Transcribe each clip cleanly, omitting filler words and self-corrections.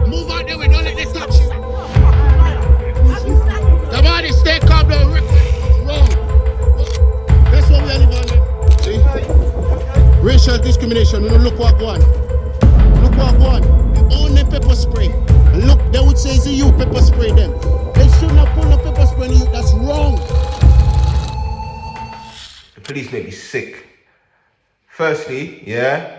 Move out there, we don't let them touch you. The body stay calm, don't wrong. That's what we are living on. See? Racial discrimination, we don't look what go on. Look what go on. They own them pepper spray. And look, they would say it's you pepper spray them. They should not pull no pepper spray on you, that's wrong. The police make me sick. Firstly,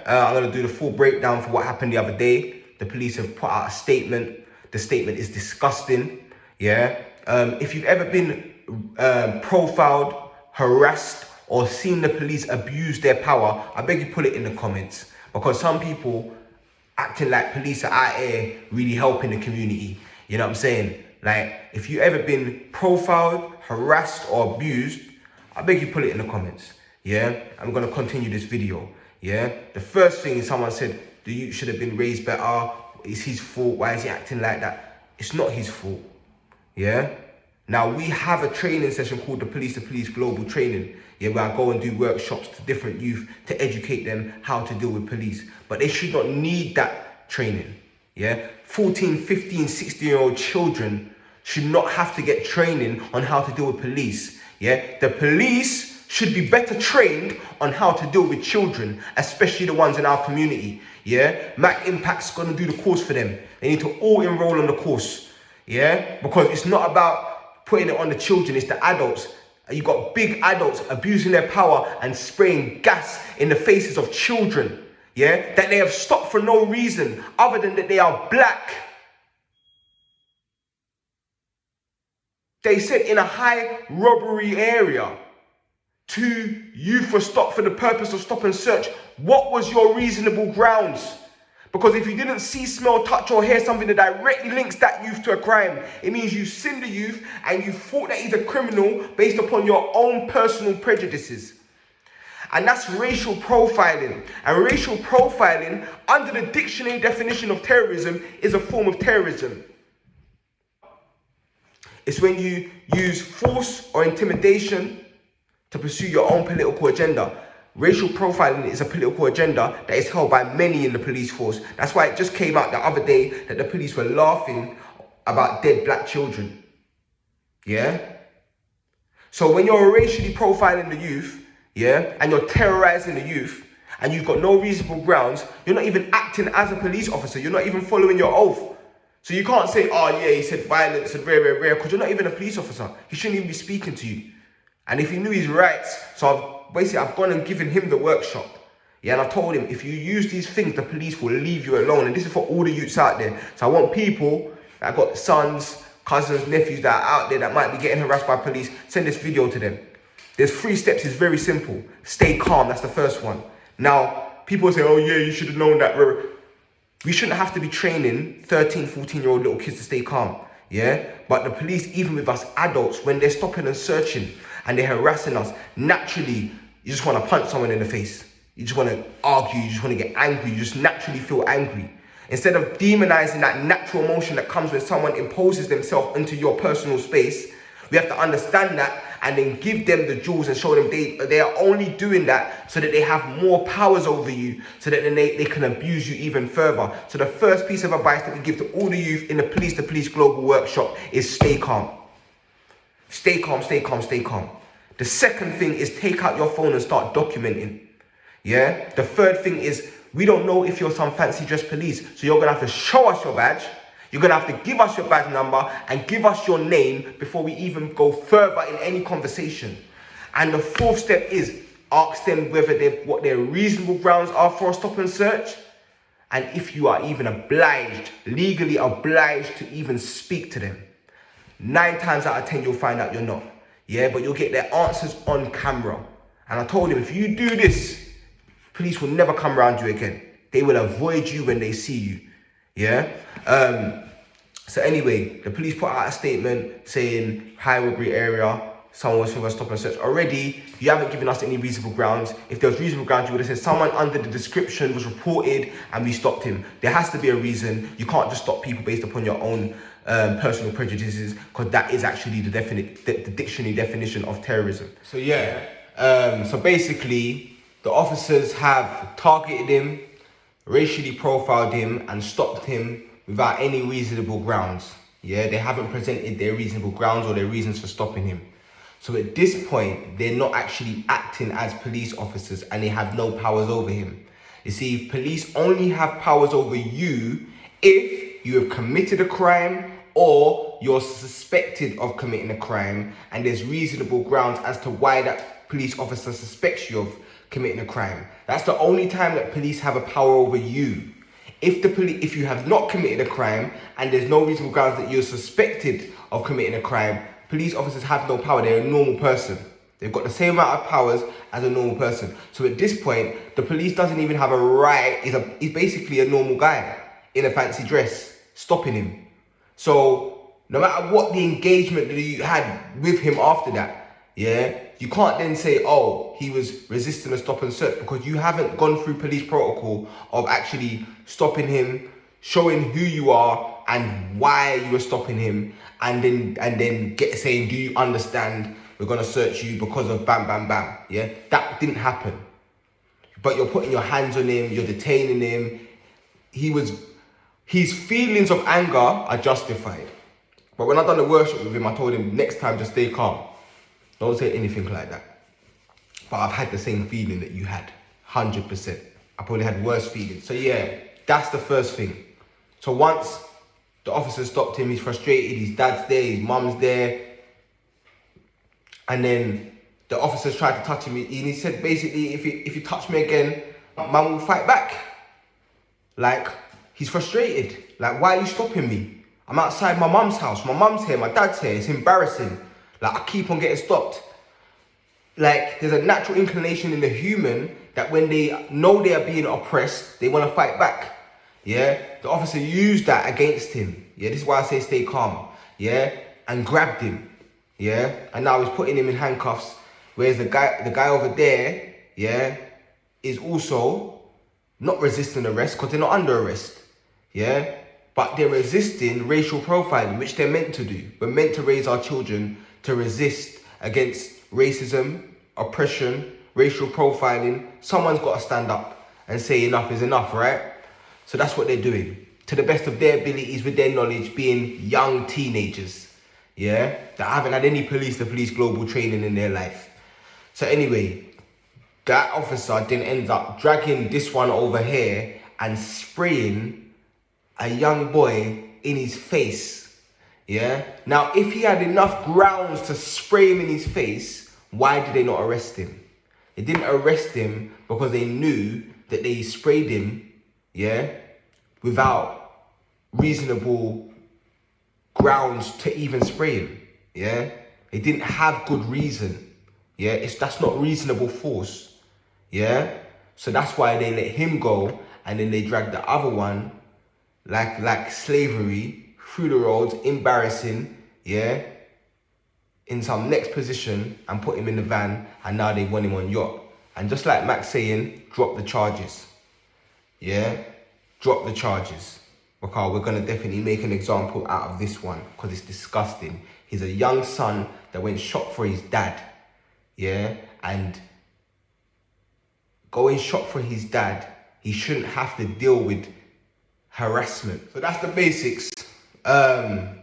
I'm going to do the full breakdown for what happened the other day. The police have put out a statement. The statement is disgusting. If you've ever been profiled, harassed, or seen the police abuse their power, I beg you put it in the comments. Because some people acting like police are out here really helping the community. You know what I'm saying? Like, if you ever been profiled, harassed, or abused, I beg you put it in the comments. I'm gonna continue this video. The first thing is someone said the youth should have been raised better. It's his fault. Why is he acting like that? It's not his fault. Now we have a training session called the Police to Police Global Training. Where I go and do workshops to different youth to educate them how to deal with police. But they should not need that training. 14, 15, 16-year-old children should not have to get training on how to deal with police. The police should be better trained on how to deal with children, especially the ones in our community. Mac Impact's gonna do the course for them. They need to all enroll on the course. Because it's not about putting it on the children, it's the adults. You got big adults abusing their power and spraying gas in the faces of children. That they have stopped for no reason other than that they are black. They said in a high robbery area, 2 youth were stopped for the purpose of stop and search. What was your reasonable grounds? Because if you didn't see, smell, touch, or hear something that directly links that youth to a crime, it means you sinned the youth and you thought that he's a criminal based upon your own personal prejudices. And that's racial profiling. And racial profiling, under the dictionary definition of terrorism, is a form of terrorism. It's when you use force or intimidation to pursue your own political agenda. Racial profiling is a political agenda that is held by many in the police force. That's why it just came out the other day that the police were laughing about dead black children. So when you're racially profiling the youth, and you're terrorizing the youth, and you've got no reasonable grounds, you're not even acting as a police officer. You're not even following your oath. So you can't say, he said violence and rare, because you're not even a police officer. He shouldn't even be speaking to you. And if he knew his rights, I've gone and given him the workshop. And I told him, if you use these things, the police will leave you alone. And this is for all the youths out there. So I want people that got sons, cousins, nephews that are out there that might be getting harassed by police, send this video to them. There's 3 steps, it's very simple. Stay calm, that's the first one. Now, people say, you should have known that. We shouldn't have to be training 13, 14-year-old little kids to stay calm. But the police, even with us adults, when they're stopping and searching and they're harassing us, naturally, you just want to punch someone in the face. You just want to argue, you just want to get angry, you just naturally feel angry. Instead of demonizing that natural emotion that comes when someone imposes themselves into your personal space, we have to understand that and then give them the jewels and show them they are only doing that so that they have more powers over you, so that then they can abuse you even further. So the first piece of advice that we give to all the youth in the Police to Police Global Workshop is stay calm. Stay calm, stay calm, stay calm. The second thing is take out your phone and start documenting. The third thing is, we don't know if you're some fancy dress police, so you're going to have to show us your badge. You're going to have to give us your badge number and give us your name before we even go further in any conversation. And the fourth step is ask them what their reasonable grounds are for a stop and search. And if you are even legally obliged to even speak to them. 9 times out of 10, you'll find out you're not. But you'll get their answers on camera. And I told him, if you do this, police will never come around you again. They will avoid you when they see you. So anyway, the police put out a statement saying high robbery area, someone was for a stop and search. Already, you haven't given us any reasonable grounds. If there was reasonable grounds, you would have said someone under the description was reported and we stopped him. There has to be a reason. You can't just stop people based upon your own personal prejudices, because that is actually the dictionary definition of terrorism. So so basically, the officers have targeted him, racially profiled him and stopped him without any reasonable grounds. Yeah, they haven't presented their reasonable grounds or their reasons for stopping him. So at this point, they're not actually acting as police officers and they have no powers over him. You see, police only have powers over you if you have committed a crime or you're suspected of committing a crime and there's reasonable grounds as to why that police officer suspects you of committing a crime. That's the only time that police have a power over you. If you have not committed a crime and there's no reasonable grounds that you're suspected of committing a crime, police officers have no power. They're a normal person. They've got the same amount of powers as a normal person. So at this point, the police doesn't even have a right. He's basically a normal guy in a fancy dress, stopping him. So no matter what the engagement that you had with him after that, yeah, you can't then say, oh, he was resisting a stop and search, because you haven't gone through police protocol of actually stopping him, showing who you are and why you were stopping him, and then saying, do you understand? We're gonna search you because of bam, bam, bam. Yeah, that didn't happen. But you're putting your hands on him, you're detaining him. His feelings of anger are justified. But when I done the worship with him, I told him, next time just stay calm. Don't say anything like that. But I've had the same feeling that you had, 100%. I probably had worse feelings. So yeah, that's the first thing. So once the officer stopped him, he's frustrated, his dad's there, his mum's there. And then the officers tried to touch him, and he said, basically, if you touch me again, mum will fight back. Like, he's frustrated. Like, why are you stopping me? I'm outside my mum's house. My mum's here, my dad's here. It's embarrassing. Like, I keep on getting stopped. Like, there's a natural inclination in the human that when they know they are being oppressed, they want to fight back. Yeah? The officer used that against him. Yeah? This is why I say stay calm. Yeah? And grabbed him. Yeah? And now he's putting him in handcuffs. Whereas the guy over there, yeah, is also not resisting arrest because they're not under arrest. Yeah? But they're resisting racial profiling, which they're meant to do. We're meant to raise our children to resist against racism, oppression, racial profiling. Someone's got to stand up and say enough is enough, right? So that's what they're doing. To the best of their abilities, with their knowledge, being young teenagers, yeah, that haven't had any police to police global training in their life. So anyway, that officer then ends up dragging this one over here and spraying a young boy in his face. Yeah. Now, if he had enough grounds to spray him in his face, why did they not arrest him? They didn't arrest him because they knew that they sprayed him, yeah, without reasonable grounds to even spray him. Yeah. They didn't have good reason. Yeah. That's not reasonable force. Yeah. So that's why they let him go, and then they dragged the other one like slavery through the roads, embarrassing, yeah, in some next position, and put him in the van, and now they want him on yacht. And just like Max saying, drop the charges. Yeah, drop the charges. Because we're going to definitely make an example out of this one, because it's disgusting. He's a young son that went shot for his dad. Yeah, and going shot for his dad, he shouldn't have to deal with harassment. So that's the basics. And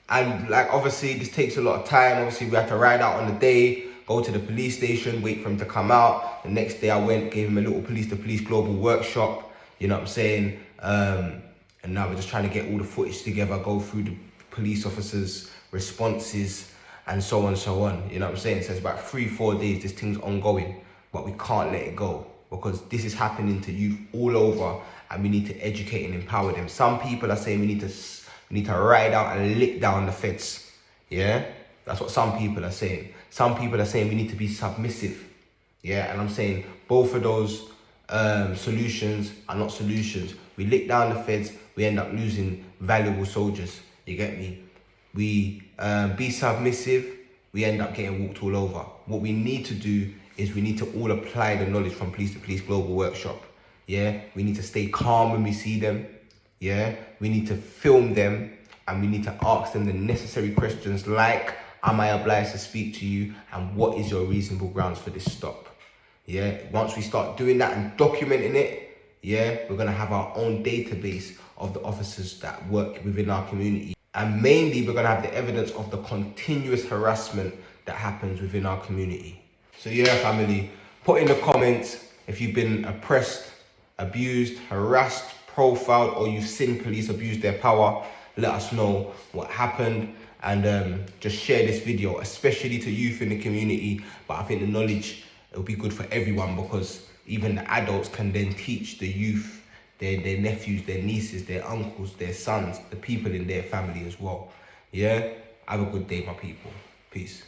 like, obviously this takes a lot of time. Obviously we had to ride out on the day, go to the police station, wait for him to come out. The next day I went, gave him a little police to police global workshop, you know what I'm saying? And now we're just trying to get all the footage together, go through the police officers' responses and so on and so on, you know what I'm saying? So it's about 3-4 days this thing's ongoing, but we can't let it go, because this is happening to youth all over, and we need to educate and empower them. Some people are saying we need to ride out and lick down the feds. Yeah, that's what some people are saying. Some people are saying we need to be submissive. Yeah, and I'm saying both of those solutions are not solutions. We lick down the feds, we end up losing valuable soldiers. You get me? We be submissive, we end up getting walked all over. What we need to do is we need to all apply the knowledge from Police to Police Global Workshop. Yeah, we need to stay calm when we see them. Yeah, we need to film them, and we need to ask them the necessary questions like, am I obliged to speak to you, and what is your reasonable grounds for this stop? Yeah, once we start doing that and documenting it, Yeah, we're gonna have our own database of the officers that work within our community. And mainly, we're gonna have the evidence of the continuous harassment that happens within our community. So yeah, family, put in the comments if you've been oppressed, abused, harassed, profiled, or you've seen police abuse their power. Let us know what happened, and just share this video, especially to youth in the community. But I think the knowledge, it'll be good for everyone, because even the adults can then teach the youth, their nephews, their nieces, their uncles, their sons, the people in their family as well. Yeah, have a good day, my people. Peace.